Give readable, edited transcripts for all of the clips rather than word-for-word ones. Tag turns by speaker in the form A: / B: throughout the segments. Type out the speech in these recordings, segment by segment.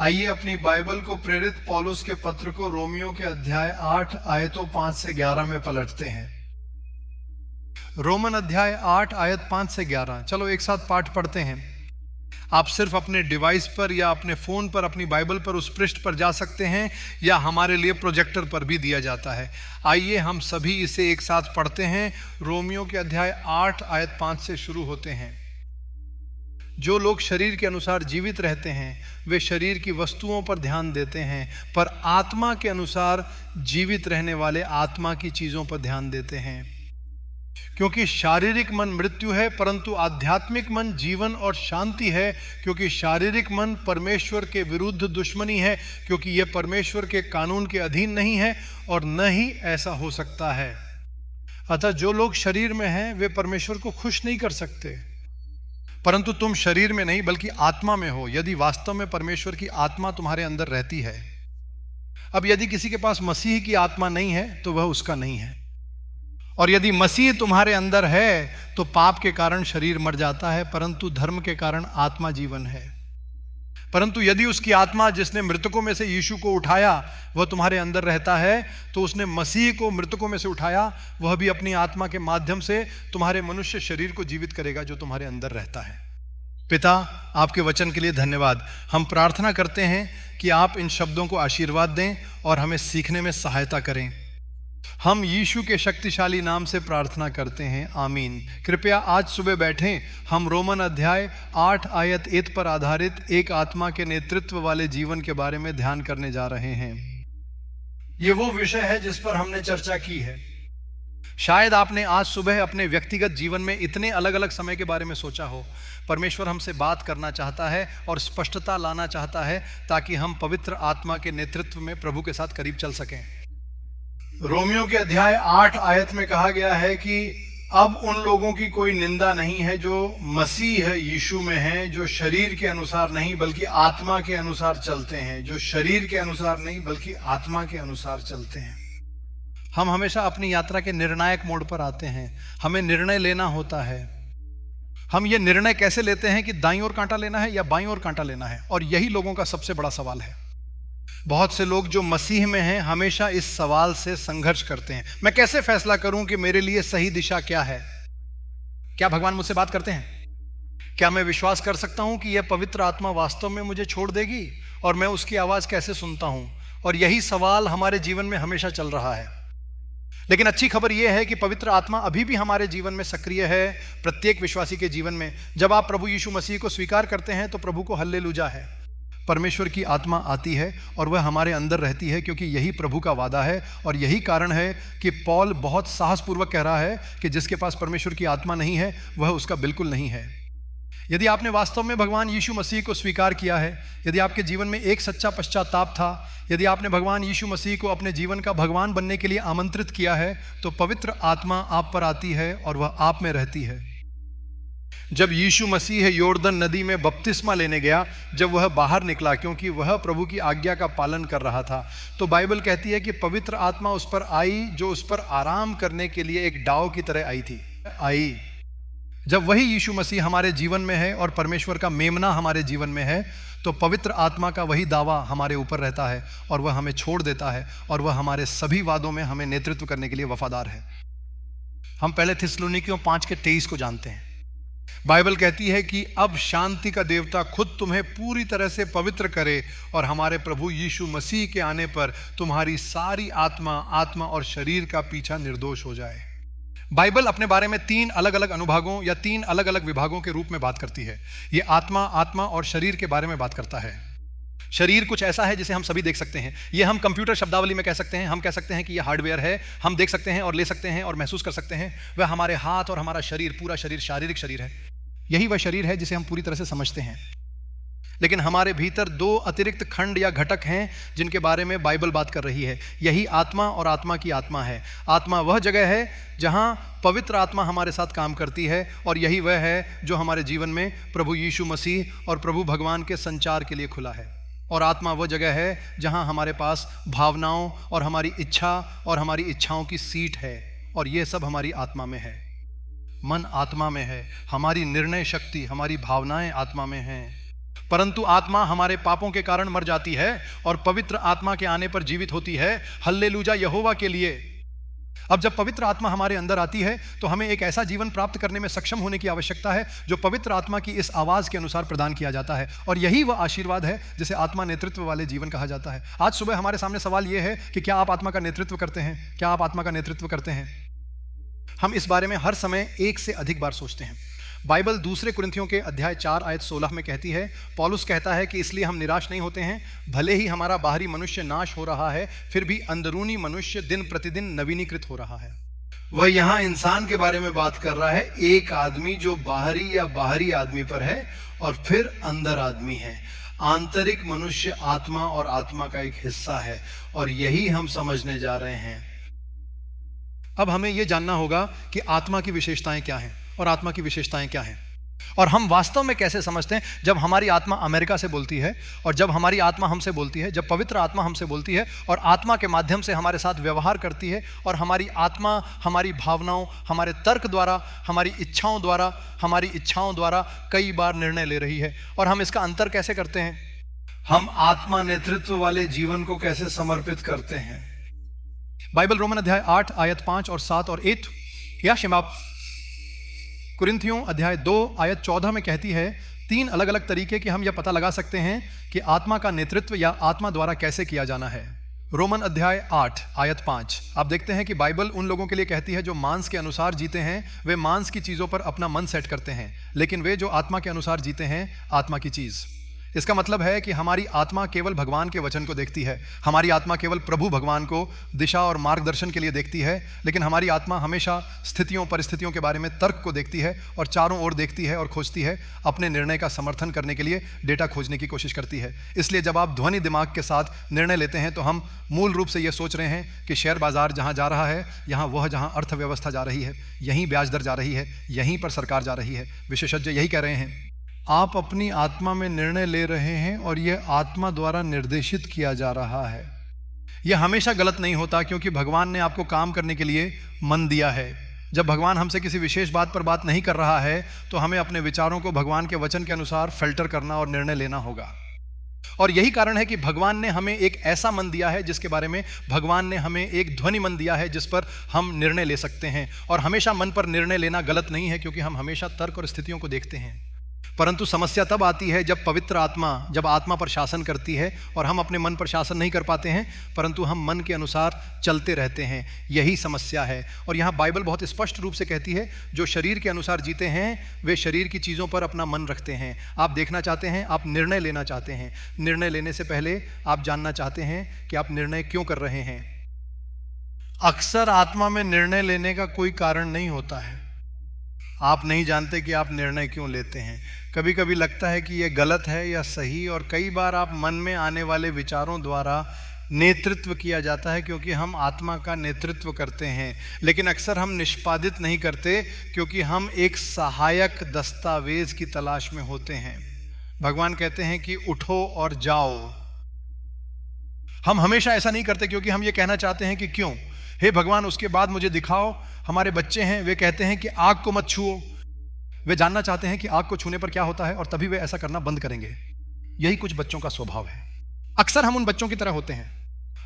A: आइए अपनी बाइबल को प्रेरित पौलुस के पत्र को रोमियो के अध्याय 8 आयतों 5 से 11 में पलटते हैं। रोमन अध्याय 8 आयत 5 से 11। चलो एक साथ पाठ पढ़ते हैं। आप सिर्फ अपने डिवाइस पर या अपने फोन पर अपनी बाइबल पर उस पृष्ठ पर जा सकते हैं या हमारे लिए प्रोजेक्टर पर भी दिया जाता है। आइए हम सभी इसे एक साथ पढ़ते हैं। रोमियो के अध्याय 8 आयत 5 से शुरू होते हैं। जो लोग शरीर के अनुसार जीवित रहते हैं वे शरीर की वस्तुओं पर ध्यान देते हैं, पर आत्मा के अनुसार जीवित रहने वाले आत्मा की चीजों पर ध्यान देते हैं। क्योंकि शारीरिक मन मृत्यु है, परंतु आध्यात्मिक मन जीवन और शांति है। क्योंकि शारीरिक मन परमेश्वर के विरुद्ध दुश्मनी है, क्योंकि यह परमेश्वर के कानून के अधीन नहीं है और न ही ऐसा हो सकता है। अतः जो लोग शरीर में हैं वे परमेश्वर को खुश नहीं कर सकते। परंतु तुम शरीर में नहीं बल्कि आत्मा में हो, यदि वास्तव में परमेश्वर की आत्मा तुम्हारे अंदर रहती है। अब यदि किसी के पास मसीह की आत्मा नहीं है तो वह उसका नहीं है, और यदि मसीह तुम्हारे अंदर है तो पाप के कारण शरीर मर जाता है, परंतु धर्म के कारण आत्मा जीवन है। परंतु यदि उसकी आत्मा जिसने मृतकों में से यीशु को उठाया वह तुम्हारे अंदर रहता है, तो उसने मसीह को मृतकों में से उठाया, वह भी अपनी आत्मा के माध्यम से तुम्हारे मनुष्य शरीर को जीवित करेगा जो तुम्हारे अंदर रहता है। पिता, आपके वचन के लिए धन्यवाद। हम प्रार्थना करते हैं कि आप इन शब्दों को आशीर्वाद दें और हमें सीखने में सहायता करें। हम यीशु के शक्तिशाली नाम से प्रार्थना करते हैं, आमीन। कृपया आज सुबह बैठें। हम रोमन अध्याय 8 आयत 1 पर आधारित एक आत्मा के नेतृत्व वाले जीवन के बारे में ध्यान करने जा रहे हैं। ये वो विषय है जिस पर हमने चर्चा की है। शायद आपने आज सुबह अपने व्यक्तिगत जीवन में इतने अलग अलग समय के बारे में सोचा हो। परमेश्वर हमसे बात करना चाहता है और स्पष्टता लाना चाहता है ताकि हम पवित्र आत्मा के नेतृत्व में प्रभु के साथ करीब चल सकें। रोमियो के अध्याय 8 आयत में कहा गया है कि अब उन लोगों की कोई निंदा नहीं है जो मसीह यीशु में हैं, जो शरीर के अनुसार नहीं बल्कि आत्मा के अनुसार चलते हैं। जो शरीर के अनुसार नहीं बल्कि आत्मा के अनुसार चलते हैं। हम हमेशा अपनी यात्रा के निर्णायक मोड़ पर आते हैं। हमें निर्णय लेना होता है। हम ये निर्णय कैसे लेते हैं कि दाईं ओर कांटा लेना है या बाईं ओर कांटा लेना है, और यही लोगों का सबसे बड़ा सवाल है। बहुत से लोग जो मसीह में हैं हमेशा इस सवाल से संघर्ष करते हैं, मैं कैसे फैसला करूं कि मेरे लिए सही दिशा क्या है। क्या भगवान मुझसे बात करते हैं? क्या मैं विश्वास कर सकता हूं कि यह पवित्र आत्मा वास्तव में मुझे छोड़ देगी, और मैं उसकी आवाज कैसे सुनता हूं? और यही सवाल हमारे जीवन में हमेशा चल रहा है। लेकिन अच्छी खबर यह है कि पवित्र आत्मा अभी भी हमारे जीवन में सक्रिय है, प्रत्येक विश्वासी के जीवन में। जब आप प्रभु यीशु मसीह को स्वीकार करते हैं तो प्रभु को हल्लेलुया है। परमेश्वर की आत्मा आती है और वह हमारे अंदर रहती है, क्योंकि यही प्रभु का वादा है। और यही कारण है कि पौल बहुत साहसपूर्वक कह रहा है कि जिसके पास परमेश्वर की आत्मा नहीं है वह उसका बिल्कुल नहीं है। यदि आपने वास्तव में भगवान यीशु मसीह को स्वीकार किया है, यदि आपके जीवन में एक सच्चा पश्चाताप था, यदि आपने भगवान यीशु मसीह को अपने जीवन का भगवान बनने के लिए आमंत्रित किया है, तो पवित्र आत्मा आप पर आती है और वह आप में रहती है। जब यीशु मसीह योर्दन नदी में बपतिस्मा लेने गया, जब वह बाहर निकला क्योंकि वह प्रभु की आज्ञा का पालन कर रहा था, तो बाइबल कहती है कि पवित्र आत्मा उस पर आई, जो उस पर आराम करने के लिए एक डाव की तरह आई। जब वही यीशु मसीह हमारे जीवन में है और परमेश्वर का मेमना हमारे जीवन में है, तो पवित्र आत्मा का वही दावा हमारे ऊपर रहता है और वह हमें छोड़ देता है, और वह हमारे सभी वादों में हमें नेतृत्व करने के लिए वफादार है। हम पहले थिस्सलुनीकियों 5 के 23 को जानते हैं। बाइबल कहती है कि अब शांति का देवता खुद तुम्हें पूरी तरह से पवित्र करे, और हमारे प्रभु यीशु मसीह के आने पर तुम्हारी सारी आत्मा और शरीर का पीछा निर्दोष हो जाए। बाइबल अपने बारे में 3 अलग अलग अनुभागों या 3 अलग अलग विभागों के रूप में बात करती है। ये आत्मा और शरीर के बारे में बात करता है। शरीर कुछ ऐसा है जिसे हम सभी देख सकते हैं। ये हम कंप्यूटर शब्दावली में कह सकते हैं। हम कह सकते हैं कि यह हार्डवेयर है। हम देख सकते हैं और ले सकते हैं और महसूस कर सकते हैं। वह हमारे हाथ और हमारा शरीर, पूरा शरीर शारीरिक शरीर है। यही वह शरीर है जिसे हम पूरी तरह से समझते हैं। लेकिन हमारे भीतर 2 अतिरिक्त खंड या घटक हैं जिनके बारे में बाइबल बात कर रही है। यही आत्मा और आत्मा की आत्मा है। आत्मा वह जगह है जहां पवित्र आत्मा हमारे साथ काम करती है, और यही वह है जो हमारे जीवन में प्रभु यीशु मसीह और प्रभु भगवान के संचार के लिए खुला है। और आत्मा वह जगह है जहां हमारे पास भावनाओं और हमारी इच्छा और हमारी इच्छाओं की सीट है, और यह सब हमारी आत्मा में है। मन आत्मा में है, हमारी निर्णय शक्ति, हमारी भावनाएं आत्मा में हैं। परंतु आत्मा हमारे पापों के कारण मर जाती है और पवित्र आत्मा के आने पर जीवित होती है। हल्लेलूया यहोवा के लिए। अब जब पवित्र आत्मा हमारे अंदर आती है तो हमें एक ऐसा जीवन प्राप्त करने में सक्षम होने की आवश्यकता है जो पवित्र आत्मा की इस आवाज के अनुसार प्रदान किया जाता है, और यही वह आशीर्वाद है जिसे आत्मा नेतृत्व वाले जीवन कहा जाता है। आज सुबह हमारे सामने सवाल यह है कि क्या आप आत्मा का नेतृत्व करते हैं? क्या आप आत्मा का नेतृत्व करते हैं? हम इस बारे में हर समय एक से अधिक बार सोचते हैं। बाइबल दूसरे कुरिन्थियों के अध्याय 4 आयत 16 में कहती है, पौलुस कहता है कि इसलिए हम निराश नहीं होते हैं, भले ही हमारा बाहरी मनुष्य नाश हो रहा है, फिर भी अंदरूनी मनुष्य दिन प्रतिदिन नवीनीकृत हो रहा है। वह यहाँ इंसान के बारे में बात कर रहा है, एक आदमी जो बाहरी या बाहरी आदमी पर है और फिर अंदर आदमी है। आंतरिक मनुष्य आत्मा और आत्मा का एक हिस्सा है, और यही हम समझने जा रहे हैं। अब हमें यह जानना होगा कि आत्मा की विशेषताएं क्या हैं और आत्मा की विशेषताएं क्या हैं, और हम वास्तव में कैसे समझते हैं जब हमारी आत्मा अमेरिका से बोलती है और जब हमारी आत्मा हमसे बोलती है, जब पवित्र आत्मा हमसे बोलती है और आत्मा के माध्यम से हमारे साथ व्यवहार करती है, और हमारी आत्मा हमारी भावनाओं, हमारे तर्क द्वारा, हमारी इच्छाओं द्वारा कई बार निर्णय ले रही है। और हम इसका अंतर कैसे करते हैं? हम आत्मा नेतृत्व वाले जीवन को कैसे समर्पित करते हैं? बाइबल रोमन अध्याय 8 आयत 5 और 7 और 8 या शिमाप कुरिन्थियों अध्याय 2 आयत 14 में कहती है, 3 अलग अलग तरीके कि हम यह पता लगा सकते हैं कि आत्मा का नेतृत्व या आत्मा द्वारा कैसे किया जाना है। रोमन अध्याय 8 आयत 5 आप देखते हैं कि बाइबल उन लोगों के लिए कहती है जो मांस के अनुसार जीते हैं, वे मांस की चीज़ों पर अपना मन सेट करते हैं, लेकिन वे जो आत्मा के अनुसार जीते हैं, आत्मा की चीज़। इसका मतलब है कि हमारी आत्मा केवल भगवान के वचन को देखती है, हमारी आत्मा केवल प्रभु भगवान को दिशा और मार्गदर्शन के लिए देखती है, लेकिन हमारी आत्मा हमेशा स्थितियों परिस्थितियों के बारे में तर्क को देखती है और चारों ओर देखती है और खोजती है, अपने निर्णय का समर्थन करने के लिए डेटा खोजने की कोशिश करती है। इसलिए जब आप ध्वनि दिमाग के साथ निर्णय लेते हैं तो हम मूल रूप से ये सोच रहे हैं कि शेयर बाजार जहाँ जा रहा है, जहाँ अर्थव्यवस्था जा रही है, यहीं ब्याज दर जा रही है, यहीं पर सरकार जा रही है। विशेषज्ञ यही कह रहे हैं, आप अपनी आत्मा में निर्णय ले रहे हैं और यह आत्मा द्वारा निर्देशित किया जा रहा है। यह हमेशा गलत नहीं होता, क्योंकि भगवान ने आपको काम करने के लिए मन दिया है। जब भगवान हमसे किसी विशेष बात पर बात नहीं कर रहा है तो हमें अपने विचारों को भगवान के वचन के अनुसार फिल्टर करना और निर्णय लेना होगा। और यही कारण है कि भगवान ने हमें एक ऐसा मन दिया है जिसके बारे में भगवान ने हमें एक ध्वनि मन दिया है जिस पर हम निर्णय ले सकते हैं। और हमेशा मन पर निर्णय लेना गलत नहीं है, क्योंकि हम हमेशा तर्क और स्थितियों को देखते हैं। परंतु समस्या तब आती है जब पवित्र आत्मा, जब आत्मा पर शासन करती है और हम अपने मन पर शासन नहीं कर पाते हैं, परंतु हम मन के अनुसार चलते रहते हैं। यही समस्या है। और यहाँ बाइबल बहुत स्पष्ट रूप से कहती है, जो शरीर के अनुसार जीते हैं वे शरीर की चीज़ों पर अपना मन रखते हैं। आप देखना चाहते हैं, आप निर्णय लेना चाहते हैं, निर्णय लेने से पहले आप जानना चाहते हैं कि आप निर्णय क्यों कर रहे हैं। अक्सर आत्मा में निर्णय लेने का कोई कारण नहीं होता है। आप नहीं जानते कि आप निर्णय क्यों लेते हैं। कभी कभी लगता है कि यह गलत है या सही, और कई बार आप मन में आने वाले विचारों द्वारा नेतृत्व किया जाता है, क्योंकि हम आत्मा का नेतृत्व करते हैं। लेकिन अक्सर हम निष्पादित नहीं करते, क्योंकि हम एक सहायक दस्तावेज की तलाश में होते हैं। भगवान कहते हैं कि उठो और जाओ। हम हमेशा ऐसा नहीं करते, क्योंकि हम ये कहना चाहते हैं कि क्यों, हे भगवान उसके बाद मुझे दिखाओ। हमारे बच्चे हैं, वे कहते हैं कि आग को मत छुओ। वे जानना चाहते हैं कि आग को छूने पर क्या होता है, और तभी वे ऐसा करना बंद करेंगे। यही कुछ बच्चों का स्वभाव है। अक्सर हम उन बच्चों की तरह होते हैं,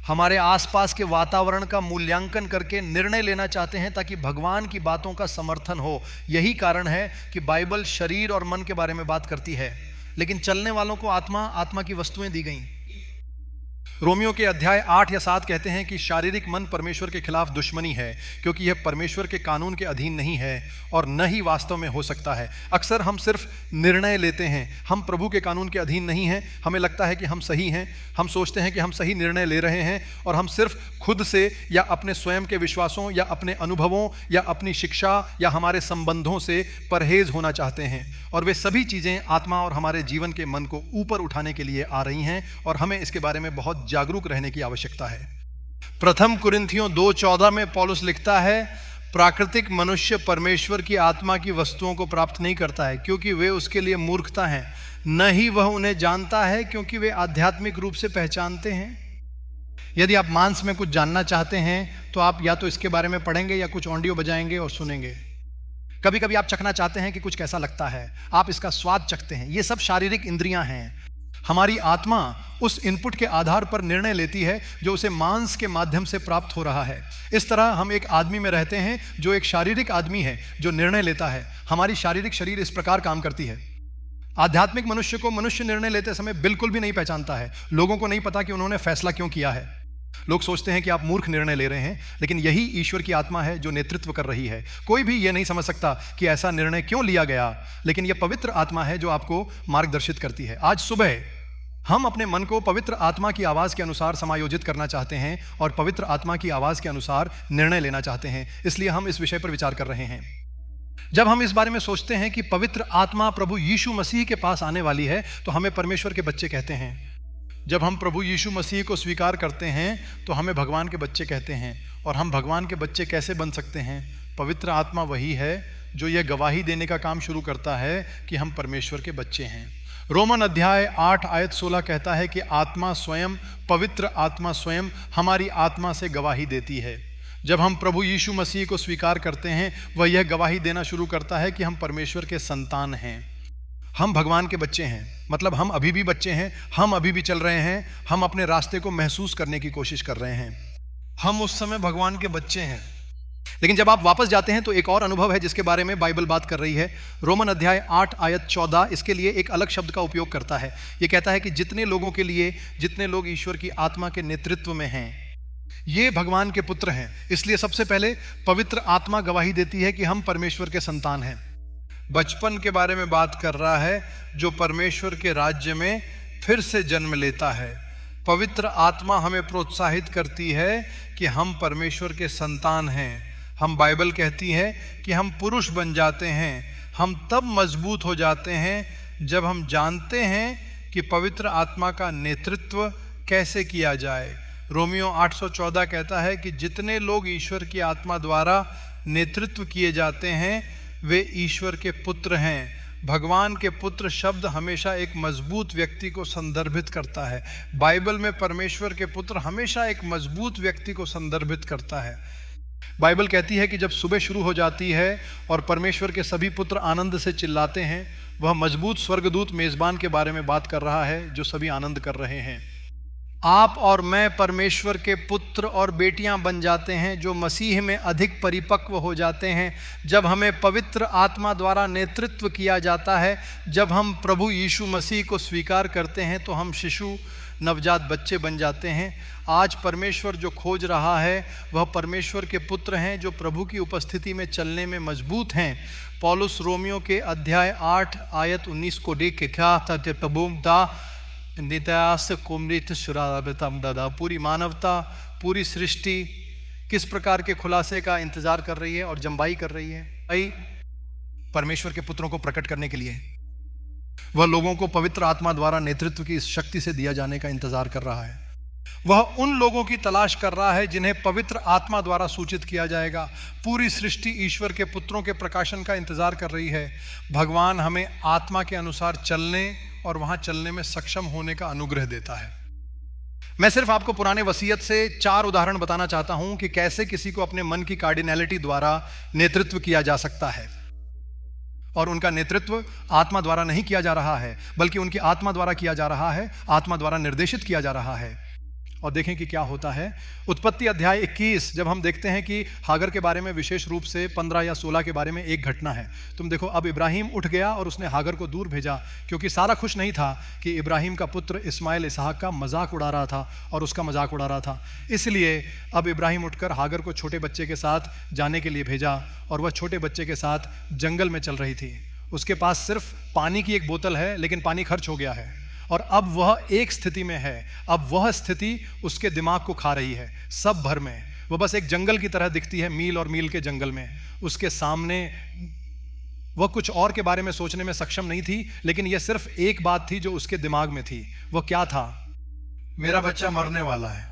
A: हमारे आसपास के वातावरण का मूल्यांकन करके निर्णय लेना चाहते हैं ताकि भगवान की बातों का समर्थन हो। यही कारण है कि बाइबल शरीर और मन के बारे में बात करती है, लेकिन चलने वालों को आत्मा की वस्तुएं दी गई। रोमियो के अध्याय 8 या 7 कहते हैं कि शारीरिक मन परमेश्वर के खिलाफ दुश्मनी है, क्योंकि यह परमेश्वर के कानून के अधीन नहीं है और न ही वास्तव में हो सकता है। अक्सर हम सिर्फ निर्णय लेते हैं, हम प्रभु के कानून के अधीन नहीं हैं। हमें लगता है कि हम सही हैं, हम सोचते हैं कि हम सही निर्णय ले रहे हैं, और हम सिर्फ खुद से या अपने स्वयं के विश्वासों या अपने अनुभवों या अपनी शिक्षा या हमारे संबंधों से परहेज होना चाहते हैं। और वे सभी चीज़ें आत्मा और हमारे जीवन के मन को ऊपर उठाने के लिए आ रही हैं, और हमें इसके बारे में बहुत जागरूक रहने की आवश्यकता है। प्रथम कुरिन्थियों 2:14 में पौलुस लिखता है, प्राकृतिक मनुष्य परमेश्वर की आत्मा की वस्तुओं को प्राप्त नहीं करता है, क्योंकि वे उसके लिए मूर्खता हैं, न ही वह उन्हें जानता है, क्योंकि वे आध्यात्मिक रूप से पहचानते हैं। यदि आप मांस में कुछ जानना चाहते हैं तो आप या तो इसके बारे में पढ़ेंगे या कुछ ऑडियो बजाएंगे और सुनेंगे। कभी कभी आप चखना चाहते हैं कि कुछ कैसा लगता है, आप इसका स्वाद चखते हैं। ये सब शारीरिक इंद्रियां हैं। हमारी आत्मा उस इनपुट के आधार पर निर्णय लेती है जो उसे मांस के माध्यम से प्राप्त हो रहा है। इस तरह हम एक आदमी में रहते हैं जो एक शारीरिक आदमी है जो निर्णय लेता है। हमारी शारीरिक शरीर इस प्रकार काम करती है। आध्यात्मिक मनुष्य को मनुष्य निर्णय लेते समय बिल्कुल भी नहीं पहचानता है। लोगों को नहीं पता कि उन्होंने फैसला क्यों किया है। लोग सोचते हैं कि आप मूर्ख निर्णय ले रहे हैं, लेकिन यही ईश्वर की आत्मा है जो नेतृत्व कर रही है। कोई भी ये नहीं समझ सकता कि ऐसा निर्णय क्यों लिया गया, लेकिन यह पवित्र आत्मा है जो आपको मार्गदर्शित करती है। आज सुबह हम अपने मन को पवित्र आत्मा की आवाज़ के अनुसार समायोजित करना चाहते हैं और पवित्र आत्मा की आवाज़ के अनुसार निर्णय लेना चाहते हैं। इसलिए हम इस विषय पर विचार कर रहे हैं। जब हम इस बारे में सोचते हैं कि पवित्र आत्मा प्रभु यीशु मसीह के पास आने वाली है, तो हमें परमेश्वर के बच्चे कहते हैं। जब हम प्रभु यीशु मसीह को स्वीकार करते हैं तो हमें भगवान के बच्चे कहते हैं। और हम भगवान के बच्चे कैसे बन सकते हैं? पवित्र आत्मा वही है जो यह गवाही देने का काम शुरू करता है कि हम परमेश्वर के बच्चे हैं। रोमन अध्याय 8 आयत 16 कहता है कि आत्मा स्वयं, पवित्र आत्मा स्वयं हमारी आत्मा से गवाही देती है। जब हम प्रभु यीशु मसीह को स्वीकार करते हैं, वह यह गवाही देना शुरू करता है कि हम परमेश्वर के संतान हैं, हम भगवान के बच्चे हैं। मतलब हम अभी भी बच्चे हैं, हम अभी भी चल रहे हैं, हम अपने रास्ते को महसूस करने की कोशिश कर रहे हैं। हम उस समय भगवान के बच्चे हैं। लेकिन जब आप वापस जाते हैं तो एक और अनुभव है जिसके बारे में बाइबल बात कर रही है। रोमन अध्याय 8 आयत 14 इसके लिए एक अलग शब्द का उपयोग करता है। यह कहता है कि जितने लोगों के लिए, जितने लोग ईश्वर की आत्मा के नेतृत्व में हैं, ये भगवान के पुत्र हैं। इसलिए सबसे पहले पवित्र आत्मा गवाही देती है कि हम परमेश्वर के संतान हैं। बचपन के बारे में बात कर रहा है जो परमेश्वर के राज्य में फिर से जन्म लेता है। पवित्र आत्मा हमें प्रोत्साहित करती है कि हम परमेश्वर के संतान हैं। हम, बाइबल कहती है कि हम पुरुष बन जाते हैं, हम तब मजबूत हो जाते हैं जब हम जानते हैं कि पवित्र आत्मा का नेतृत्व कैसे किया जाए। रोमियो 8:14 कहता है कि जितने लोग ईश्वर की आत्मा द्वारा नेतृत्व किए जाते हैं वे ईश्वर के पुत्र हैं। भगवान के पुत्र शब्द हमेशा एक मजबूत व्यक्ति को संदर्भित करता है। बाइबल में परमेश्वर के पुत्र हमेशा एक मजबूत व्यक्ति को संदर्भित करता है। बाइबल कहती है कि जब सुबह शुरू हो जाती है और परमेश्वर के सभी पुत्र आनंद से चिल्लाते हैं, वह मजबूत स्वर्गदूत मेजबान के बारे में बात कर रहा है जो सभी आनंद कर रहे हैं। आप और मैं परमेश्वर के पुत्र और बेटियां बन जाते हैं जो मसीह में अधिक परिपक्व हो जाते हैं जब हमें पवित्र आत्मा द्वारा नेतृत्व किया जाता है। जब हम प्रभु यीशु मसीह को स्वीकार करते हैं तो हम शिशु, नवजात बच्चे बन जाते हैं। आज परमेश्वर जो खोज रहा है वह परमेश्वर के पुत्र हैं जो प्रभु की उपस्थिति में चलने में मजबूत हैं। पौलुस रोमियो के अध्याय 8 आयत 19 को देख के क्या पूरी मानवता, पूरी सृष्टि किस प्रकार के खुलासे का इंतजार कर रही है और जंबाई कर रही है परमेश्वर के पुत्रों को प्रकट करने के लिए। वह लोगों को पवित्र आत्मा द्वारा नेतृत्व की इस शक्ति से दिया जाने का इंतजार कर रहा है। वह उन लोगों की तलाश कर रहा है जिन्हें पवित्र आत्मा द्वारा सूचित किया जाएगा। पूरी सृष्टि ईश्वर के पुत्रों के प्रकाशन का इंतजार कर रही है। भगवान हमें आत्मा के अनुसार चलने और वहां चलने में सक्षम होने का अनुग्रह देता है। मैं सिर्फ आपको पुराने वसीयत से 4 उदाहरण बताना चाहता हूं कि कैसे किसी को अपने मन की कार्डिनैलिटी द्वारा नेतृत्व किया जा सकता है। और उनका नेतृत्व आत्मा द्वारा नहीं किया जा रहा है, बल्कि उनकी आत्मा द्वारा किया जा रहा है, आत्मा द्वारा निर्देशित किया जा रहा है। और देखें कि क्या होता है। उत्पत्ति अध्याय 21 जब हम देखते हैं कि हागर के बारे में, विशेष रूप से 15 या 16 के बारे में एक घटना है। तुम देखो, अब इब्राहिम उठ गया और उसने हागर को दूर भेजा, क्योंकि सारा खुश नहीं था कि इब्राहिम का पुत्र इस्माइल इसहाक का मजाक उड़ा रहा था और उसका मजाक उड़ा रहा था। इसलिए अब इब्राहिम उठकर हागर को छोटे बच्चे के साथ जाने के लिए भेजा और वह छोटे बच्चे के साथ जंगल में चल रही थी। उसके पास सिर्फ पानी की एक बोतल है, लेकिन पानी खर्च हो गया है और अब वह एक स्थिति में है। अब वह स्थिति उसके दिमाग को खा रही है। सब भर में वह बस एक जंगल की तरह दिखती है, मील और मील के जंगल में। उसके सामने वह कुछ और के बारे में सोचने में सक्षम नहीं थी, लेकिन यह सिर्फ एक बात थी जो उसके दिमाग में थी। वह क्या था? मेरा बच्चा मरने वाला है,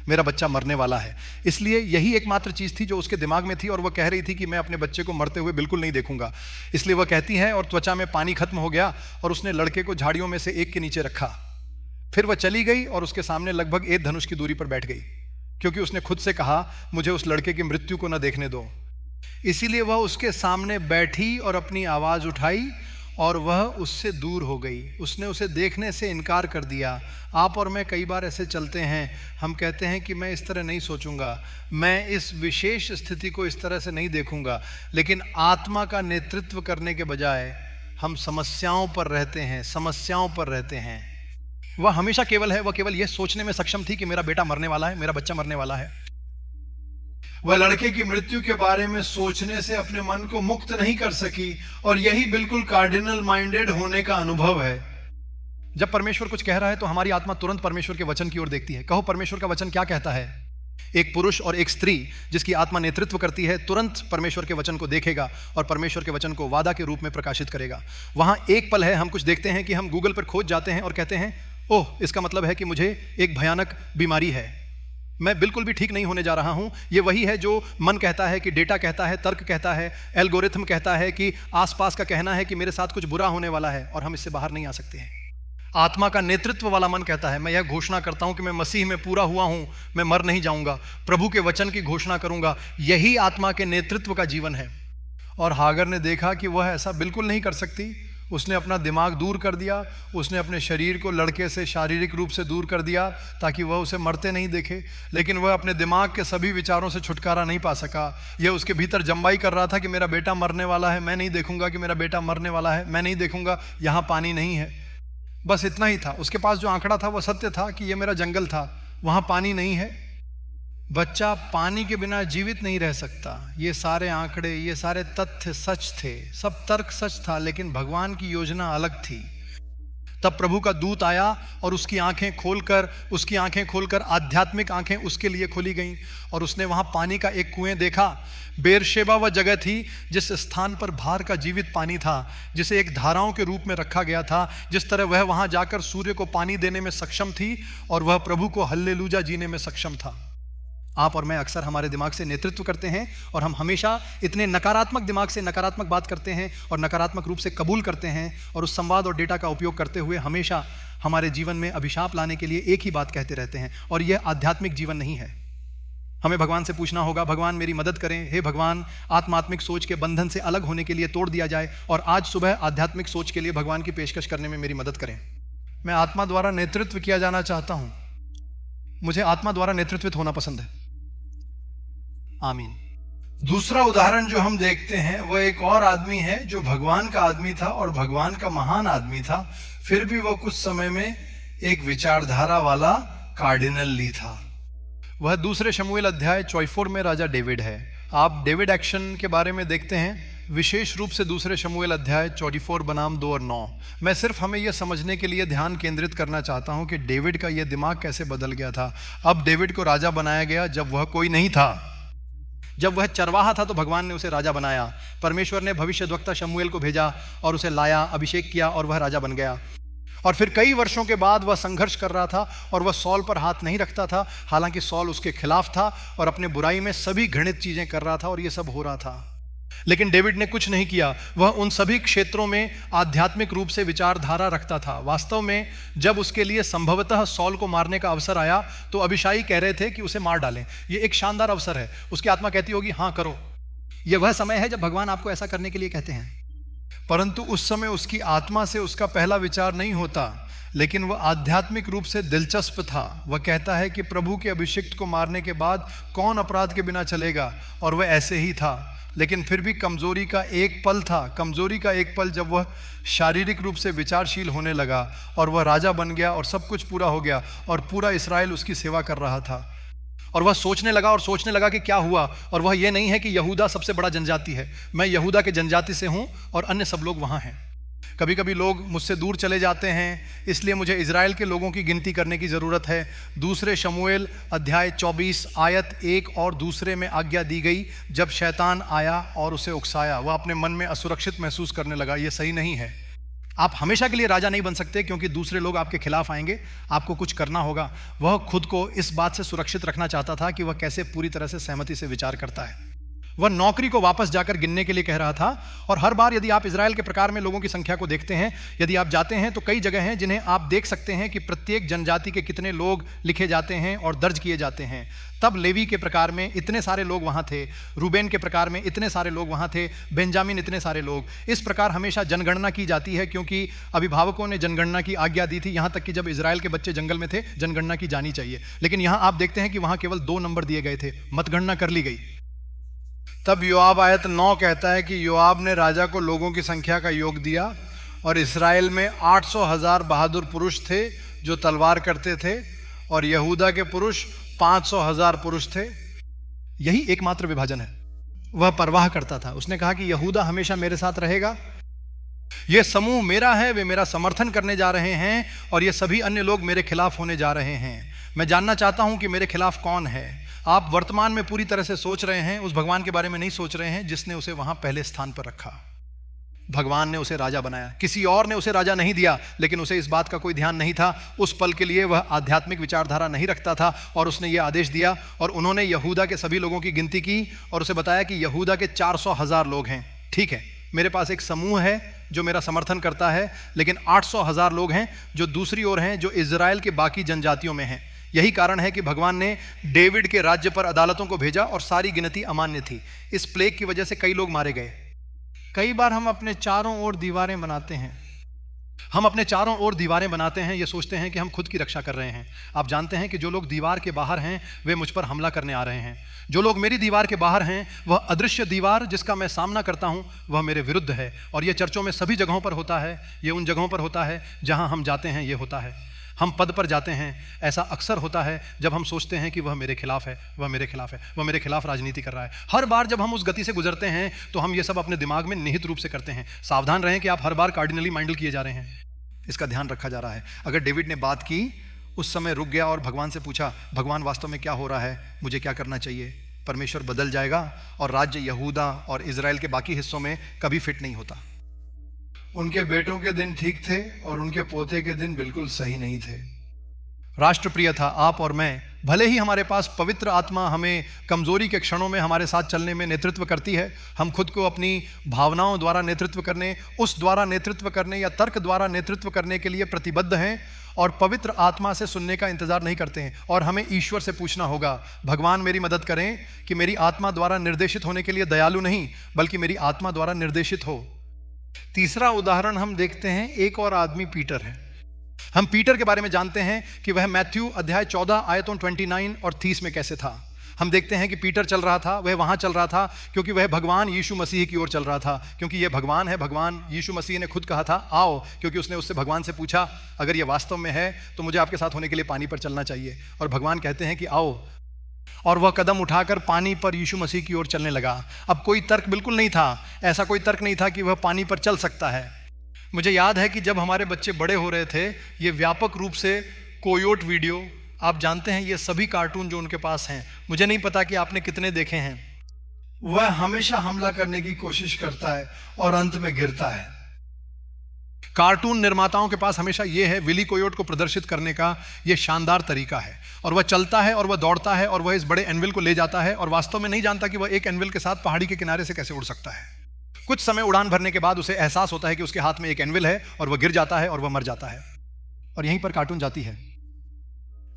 A: मेरा बच्चा मरने वाला है। इसलिए यही एकमात्र चीज थी जो उसके दिमाग में थी और वह कह रही थी कि मैं अपने बच्चे को मरते हुए बिल्कुल नहीं देखूंगा। इसलिए वह कहती है, और त्वचा में पानी खत्म हो गया और उसने लड़के को झाड़ियों में से एक के नीचे रखा। फिर वह चली गई और उसके सामने लगभग 1 धनुष की दूरी पर बैठ गई, क्योंकि उसने खुद से कहा मुझे उस लड़के की मृत्यु को न देखने दो। इसीलिए वह उसके सामने बैठी और अपनी आवाज उठाई और वह उससे दूर हो गई, उसने उसे देखने से इनकार कर दिया। आप और मैं कई बार ऐसे चलते हैं, हम कहते हैं कि मैं इस तरह नहीं सोचूंगा, मैं इस विशेष स्थिति को इस तरह से नहीं देखूंगा, लेकिन आत्मा का नेतृत्व करने के बजाय हम समस्याओं पर रहते हैं, समस्याओं पर रहते हैं। वह हमेशा वह केवल यह सोचने में सक्षम थी कि मेरा बेटा मरने वाला है, मेरा बच्चा मरने वाला है। वह लड़के की मृत्यु के बारे में सोचने से अपने मन को मुक्त नहीं कर सकी, और यही बिल्कुल कार्डिनल माइंडेड होने का अनुभव है। जब परमेश्वर कुछ कह रहा है तो हमारी आत्मा तुरंत परमेश्वर के वचन की ओर देखती है। कहो, परमेश्वर का वचन क्या कहता है? एक पुरुष और एक स्त्री जिसकी आत्मा नेतृत्व करती है, तुरंत परमेश्वर के वचन को देखेगा और परमेश्वर के वचन को वादा के रूप में प्रकाशित करेगा। वहां एक पल है, हम कुछ देखते हैं कि हम गूगल पर खोज जाते हैं और कहते हैं, ओह, इसका मतलब है कि मुझे एक भयानक बीमारी है, मैं बिल्कुल भी ठीक नहीं होने जा रहा हूं। ये वही है जो मन कहता है, कि डेटा कहता है, तर्क कहता है, एल्गोरिथम कहता है, कि आसपास का कहना है कि मेरे साथ कुछ बुरा होने वाला है और हम इससे बाहर नहीं आ सकते हैं। आत्मा का नेतृत्व वाला मन कहता है, मैं यह घोषणा करता हूं कि मैं मसीह में पूरा हुआ हूं, मैं मर नहीं जाऊंगा, प्रभु के वचन की घोषणा करूंगा। यही आत्मा के नेतृत्व का जीवन है। और हागर ने देखा कि वह ऐसा बिल्कुल नहीं कर सकती। उसने अपना दिमाग दूर कर दिया, उसने अपने शरीर को लड़के से शारीरिक रूप से दूर कर दिया ताकि वह उसे मरते नहीं देखे, लेकिन वह अपने दिमाग के सभी विचारों से छुटकारा नहीं पा सका। यह उसके भीतर जम्बाई कर रहा था कि मेरा बेटा मरने वाला है, मैं नहीं देखूंगा कि मेरा बेटा मरने वाला है, मैं नहीं देखूंगा, यहाँ पानी नहीं है। बस इतना ही था। उसके पास जो आंकड़ा था वह सत्य था कि यह मेरा जंगल था, वहाँ पानी नहीं है। बच्चा पानी के बिना जीवित नहीं रह सकता। ये सारे आंकड़े, ये सारे तथ्य सच थे, सब तर्क सच था, लेकिन भगवान की योजना अलग थी। तब प्रभु का दूत आया और उसकी आंखें खोलकर आध्यात्मिक आंखें उसके लिए खोली गईं, और उसने वहां पानी का एक कुएं देखा। बेरशेबा वह जगह थी जिस स्थान पर भार का जीवित पानी था, जिसे एक धाराओं के रूप में रखा गया था। जिस तरह वह वहां जाकर सूर्य को पानी देने में सक्षम थी और वह प्रभु को हल्लेलूया जीने में सक्षम था। आप और मैं अक्सर हमारे दिमाग से नेतृत्व करते हैं, और हम हमेशा इतने नकारात्मक दिमाग से नकारात्मक बात करते हैं और नकारात्मक रूप से कबूल करते हैं, और उस संवाद और डेटा का उपयोग करते हुए हमेशा हमारे जीवन में अभिशाप लाने के लिए एक ही बात कहते रहते हैं, और यह आध्यात्मिक जीवन नहीं है। हमें भगवान से पूछना होगा, भगवान मेरी मदद करें, हे भगवान आत्मात्मिक सोच के बंधन से अलग होने के लिए तोड़ दिया जाए, और आज सुबह आध्यात्मिक सोच के लिए भगवान की पेशकश करने में मेरी मदद करें। मैं आत्मा द्वारा नेतृत्व किया जाना चाहता हूं, मुझे आत्मा द्वारा नेतृत्वित होना पसंद है। आमीन। दूसरा उदाहरण जो हम देखते हैं वह एक और आदमी है जो भगवान का आदमी था और भगवान का महान आदमी था, फिर भी वह कुछ समय में एक विचारधारा वाला कार्डिनली था। वह दूसरे शमूएल अध्याय 44 में राजा डेविड है। आप डेविड एक्शन के बारे में देखते हैं, विशेष रूप से दूसरे शमूएल अध्याय 44 बनाम 2 और 9। मैं सिर्फ हमें यह समझने के लिए ध्यान केंद्रित करना चाहता हूं कि डेविड का यह दिमाग कैसे बदल गया था। अब डेविड को राजा बनाया गया जब वह कोई नहीं था। जब वह चरवाहा था तो भगवान ने उसे राजा बनाया। परमेश्वर ने भविष्यद्वक्ता शमूएल को भेजा और उसे लाया, अभिषेक किया, और वह राजा बन गया। और फिर कई वर्षों के बाद वह संघर्ष कर रहा था और वह सॉल पर हाथ नहीं रखता था, हालांकि सॉल उसके खिलाफ था और अपने बुराई में सभी घृणित चीजें कर रहा था, और यह सब हो रहा था। लेकिन डेविड ने कुछ नहीं किया। वह उन सभी क्षेत्रों में आध्यात्मिक रूप से विचारधारा रखता था। वास्तव में जब उसके लिए संभवतः सॉल को मारने का अवसर आया तो अभिशाई कह रहे थे कि उसे मार डालें। यह एक शानदार अवसर है। उसकी आत्मा कहती होगी, हाँ करो। यह वह समय है जब भगवान आपको ऐसा करने के लिए कहते हैं। परंतु उस समय उसकी आत्मा से उसका पहला विचार नहीं होता, लेकिन वह आध्यात्मिक रूप से दिलचस्प था। वह कहता है कि प्रभु के अभिषिक्त को मारने के बाद कौन अपराध के बिना चलेगा, और वह ऐसे ही था। लेकिन फिर भी कमजोरी का एक पल जब वह शारीरिक रूप से विचारशील होने लगा और वह राजा बन गया और सब कुछ पूरा हो गया और पूरा इस्राएल उसकी सेवा कर रहा था। और वह सोचने लगा कि क्या हुआ। और वह यह नहीं है कि यहूदा सबसे बड़ा जनजाति है, मैं यहूदा के जनजाति से हूं और अन्य सब लोग वहां हैं। कभी कभी लोग मुझसे दूर चले जाते हैं, इसलिए मुझे इजराइल के लोगों की गिनती करने की ज़रूरत है। दूसरे शमूएल अध्याय 24 आयत 1 और 2 में आज्ञा दी गई, जब शैतान आया और उसे उकसाया, वह अपने मन में असुरक्षित महसूस करने लगा। यह सही नहीं है। आप हमेशा के लिए राजा नहीं बन सकते, क्योंकि दूसरे लोग आपके खिलाफ आएंगे, आपको कुछ करना होगा। वह खुद को इस बात से सुरक्षित रखना चाहता था कि वह कैसे पूरी तरह से सहमति से विचार करता है। वह नौकरी को वापस जाकर गिनने के लिए कह रहा था। और हर बार यदि आप इजराइल के प्रकार में लोगों की संख्या को देखते हैं, यदि आप जाते हैं तो कई जगह हैं जिन्हें आप देख सकते हैं कि प्रत्येक जनजाति के कितने लोग लिखे जाते हैं और दर्ज किए जाते हैं। तब लेवी के प्रकार में इतने सारे लोग वहाँ थे, रूबेन के प्रकार में इतने सारे लोग वहाँ थे, बेंजामिन इतने सारे लोग। इस प्रकार हमेशा जनगणना की जाती है, क्योंकि अभिभावकों ने जनगणना की आज्ञा दी थी। यहाँ तक कि जब इजराइल के बच्चे जंगल में थे, जनगणना की जानी चाहिए। लेकिन यहाँ आप देखते हैं कि वहाँ केवल 2 नंबर दिए गए थे, मतगणना कर ली गई। तब योआब आयत 9 कहता है कि योआब ने राजा को लोगों की संख्या का योग दिया, और इसराइल में 800,000 बहादुर पुरुष थे जो तलवार करते थे, और यहूदा के पुरुष 500,000 पुरुष थे। यही एकमात्र विभाजन है। वह परवाह करता था। उसने कहा कि यहूदा हमेशा मेरे साथ रहेगा, यह समूह मेरा है, वे मेरा समर्थन करने जा रहे हैं, और ये सभी अन्य लोग मेरे खिलाफ होने जा रहे हैं। मैं जानना चाहता हूं कि मेरे खिलाफ कौन है। आप वर्तमान में पूरी तरह से सोच रहे हैं, उस भगवान के बारे में नहीं सोच रहे हैं जिसने उसे वहां पहले स्थान पर रखा। भगवान ने उसे राजा बनाया, किसी और ने उसे राजा नहीं दिया, लेकिन उसे इस बात का कोई ध्यान नहीं था। उस पल के लिए वह आध्यात्मिक विचारधारा नहीं रखता था, और उसने यह आदेश दिया। और उन्होंने यहूदा के सभी लोगों की गिनती की और उसे बताया कि यहूदा के 400,000 लोग हैं। ठीक है, मेरे पास एक समूह है जो मेरा समर्थन करता है, लेकिन 800,000 लोग हैं जो दूसरी ओर हैं, जो इजराइल के बाकी जनजातियों में हैं। यही कारण है कि भगवान ने डेविड के राज्य पर अदालतों को भेजा और सारी गिनती अमान्य थी। इस प्लेग की वजह से कई लोग मारे गए। कई बार हम अपने चारों ओर दीवारें बनाते हैं। हम अपने चारों ओर दीवारें बनाते हैं, ये सोचते हैं कि हम खुद की रक्षा कर रहे हैं। आप जानते हैं कि जो लोग दीवार के बाहर हैं वे मुझ पर हमला करने आ रहे हैं। जो लोग मेरी दीवार के बाहर हैं, वह अदृश्य दीवार जिसका मैं सामना करता हूं, वह मेरे विरुद्ध है। और यह चर्चों में सभी जगहों पर होता है। ये उन जगहों पर होता है जहां हम जाते हैं, ये होता है। हम पद पर जाते हैं, ऐसा अक्सर होता है जब हम सोचते हैं कि वह मेरे खिलाफ है, वह मेरे खिलाफ है, वह मेरे खिलाफ राजनीति कर रहा है। हर बार जब हम उस गति से गुजरते हैं तो हम ये सब अपने दिमाग में निहित रूप से करते हैं। सावधान रहें कि आप हर बार कार्डिनली माइंडल किए जा रहे हैं, इसका ध्यान रखा जा रहा है। अगर डेविड ने बात की, उस समय रुक गया और भगवान से पूछा, भगवान वास्तव में क्या हो रहा है, मुझे क्या करना चाहिए, परमेश्वर बदल जाएगा और राज्य यहूदा और इजराइल के बाकी हिस्सों में कभी फिट नहीं होता। उनके बेटों के दिन ठीक थे और उनके पोते के दिन बिल्कुल सही नहीं थे। राष्ट्रप्रिय था आप और मैं। भले ही हमारे पास पवित्र आत्मा हमें कमजोरी के क्षणों में हमारे साथ चलने में नेतृत्व करती है, हम खुद को अपनी भावनाओं द्वारा नेतृत्व करने, उस द्वारा नेतृत्व करने या तर्क द्वारा नेतृत्व करने के लिए प्रतिबद्ध हैं और पवित्र आत्मा से सुनने का इंतजार नहीं करते हैं। और हमें ईश्वर से पूछना होगा, भगवान मेरी मदद करें कि मेरी आत्मा द्वारा निर्देशित होने के लिए दयालु नहीं, बल्कि मेरी आत्मा द्वारा निर्देशित हो। तीसरा उदाहरण हम देखते हैं, एक और आदमी पीटर है। हम पीटर के बारे में जानते हैं कि वह मैथ्यू अध्याय 14 आयतों 29 और 30 में कैसे था। हम देखते हैं कि पीटर चल रहा था, वह वहां चल रहा था क्योंकि वह भगवान यीशु मसीह की ओर चल रहा था, क्योंकि यह भगवान है। भगवान यीशु मसीह ने खुद कहा था आओ, क्योंकि उसने उससे भगवान से पूछा अगर यह वास्तव में है तो मुझे आपके साथ होने के लिए पानी पर चलना चाहिए। और भगवान कहते हैं कि आओ, और वह कदम उठाकर पानी पर यीशु मसीह की ओर चलने लगा। अब कोई तर्क बिल्कुल नहीं था, ऐसा कोई तर्क नहीं था कि वह पानी पर चल सकता है। मुझे याद है कि जब हमारे बच्चे बड़े हो रहे थे, ये व्यापक रूप से कोयोट वीडियो, आप जानते हैं ये सभी कार्टून जो उनके पास हैं, मुझे नहीं पता कि आपने कितने देखे हैं, वह हमेशा हमला करने की कोशिश करता है और अंत में गिरता है। कार्टून निर्माताओं के पास हमेशा यह है, विली कोयोट को प्रदर्शित करने का यह शानदार तरीका है। और वह चलता है और वह दौड़ता है और वह इस बड़े एनविल को ले जाता है और वास्तव में नहीं जानता कि वह एक एनविल के साथ पहाड़ी के किनारे से कैसे उड़ सकता है। कुछ समय उड़ान भरने के बाद उसे एहसास होता है कि उसके हाथ में एक एनविल है और वह गिर जाता है और वह मर जाता है। और यहीं पर कार्टून जाती है।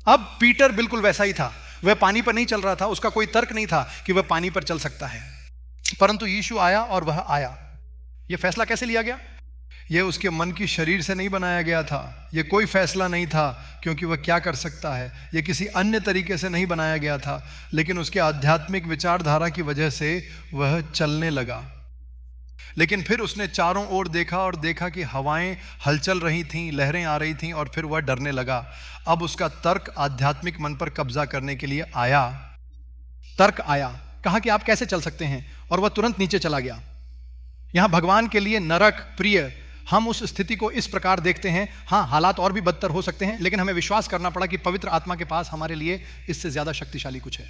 A: अब पीटर बिल्कुल वैसा ही था, वह पानी पर नहीं चल रहा था, उसका कोई तर्क नहीं था कि वह पानी पर चल सकता है। परंतु यीशु आया और वह आया। यह फैसला कैसे लिया गया? यह उसके मन की शरीर से नहीं बनाया गया था। यह कोई फैसला नहीं था क्योंकि वह क्या कर सकता है, यह किसी अन्य तरीके से नहीं बनाया गया था, लेकिन उसके आध्यात्मिक विचारधारा की वजह से वह चलने लगा। लेकिन फिर उसने चारों ओर देखा और देखा कि हवाएं हलचल रही थीं, लहरें आ रही थीं, और फिर वह डरने लगा। अब उसका तर्क आध्यात्मिक मन पर कब्जा करने के लिए आया। तर्क आया, कहा कि आप कैसे चल सकते हैं, और वह तुरंत नीचे चला गया। यहां भगवान के लिए नरक प्रिय, हम उस स्थिति को इस प्रकार देखते हैं। हाँ, हालात और भी बदतर हो सकते हैं, लेकिन हमें विश्वास करना पड़ा कि पवित्र आत्मा के पास हमारे लिए इससे ज्यादा शक्तिशाली कुछ है।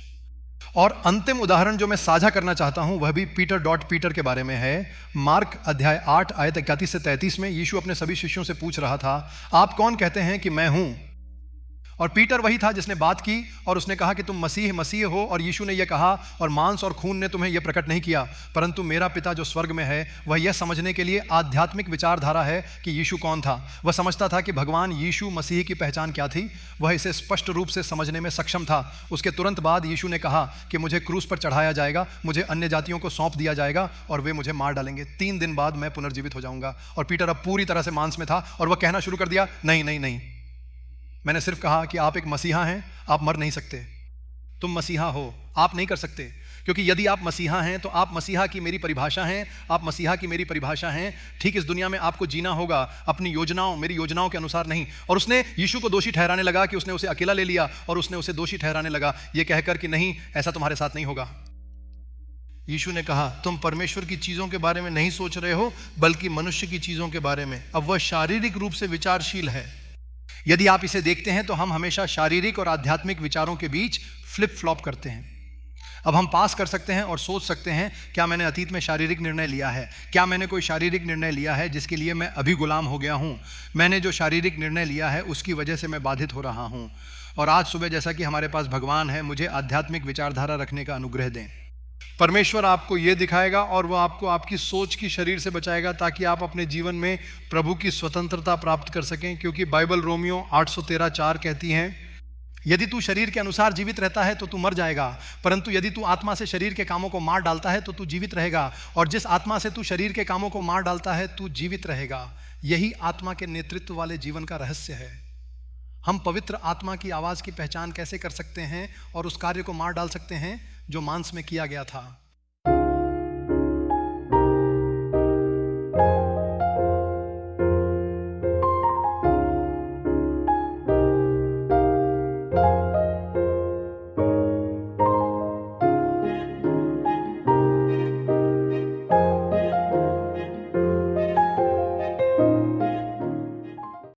A: और अंतिम उदाहरण जो मैं साझा करना चाहता हूं वह भी पीटर के बारे में है। मार्क अध्याय 8 आयत 31 से 33 में यीशु अपने सभी शिष्यों से पूछ रहा था, आप कौन कहते हैं कि मैं हूं? और पीटर वही था जिसने बात की और उसने कहा कि तुम मसीह हो, और यीशु ने यह कहा, और मांस और खून ने तुम्हें यह प्रकट नहीं किया परंतु मेरा पिता जो स्वर्ग में है। वह यह समझने के लिए आध्यात्मिक विचारधारा है कि यीशु कौन था। वह समझता था कि भगवान यीशु मसीह की पहचान क्या थी। वह इसे स्पष्ट रूप से समझने में सक्षम था। उसके तुरंत बाद यीशु ने कहा कि मुझे क्रूस पर चढ़ाया जाएगा, मुझे अन्य जातियों को सौंप दिया जाएगा और वे मुझे मार डालेंगे। 3 दिन बाद मैं पुनर्जीवित हो जाऊंगा। और पीटर अब पूरी तरह से मांस में था और वह कहना शुरू कर दिया, नहीं नहीं नहीं, मैंने सिर्फ कहा कि आप एक मसीहा हैं, आप मर नहीं सकते। तुम मसीहा हो, आप नहीं कर सकते, क्योंकि यदि आप मसीहा हैं तो आप मसीहा की मेरी परिभाषा हैं, आप मसीहा की मेरी परिभाषा हैं। ठीक इस दुनिया में आपको जीना होगा अपनी योजनाओं, मेरी योजनाओं के अनुसार नहीं। और उसने यीशु को दोषी ठहराने लगा कि उसने उसे अकेला ले लिया, और उसने उसे दोषी ठहराने लगा यह कहकर कि नहीं, ऐसा तुम्हारे साथ नहीं होगा। यीशु ने कहा, तुम परमेश्वर की चीजों के बारे में नहीं सोच रहे हो बल्कि मनुष्य की चीजों के बारे में। अब वह शारीरिक रूप से विचारशील है। यदि आप इसे देखते हैं तो हम हमेशा शारीरिक और आध्यात्मिक विचारों के बीच फ्लिप फ्लॉप करते हैं। अब हम पास कर सकते हैं और सोच सकते हैं, क्या मैंने अतीत में शारीरिक निर्णय लिया है? क्या मैंने कोई शारीरिक निर्णय लिया है जिसके लिए मैं अभी गुलाम हो गया हूं? मैंने जो शारीरिक निर्णय लिया है उसकी वजह से मैं बाधित हो रहा हूं। और आज सुबह जैसा कि हमारे पास भगवान है, मुझे आध्यात्मिक विचारधारा रखने का अनुग्रह दें। परमेश्वर आपको यह दिखाएगा और वह आपको आपकी सोच की शरीर से बचाएगा, ताकि आप अपने जीवन में प्रभु की स्वतंत्रता प्राप्त कर सकें। क्योंकि बाइबल रोमियो 8:13-4 कहती है, यदि तू शरीर के अनुसार जीवित रहता है तो तू मर जाएगा, परंतु यदि तू आत्मा से शरीर के कामों को मार डालता है तो तू जीवित रहेगा। और जिस आत्मा से तू शरीर के कामों को मार डालता है तू जीवित रहेगा। यही आत्मा के नेतृत्व वाले जीवन का रहस्य है। हम पवित्र आत्मा की आवाज की पहचान कैसे कर सकते हैं और उस कार्य को मार डाल सकते हैं जो मांस में किया गया था।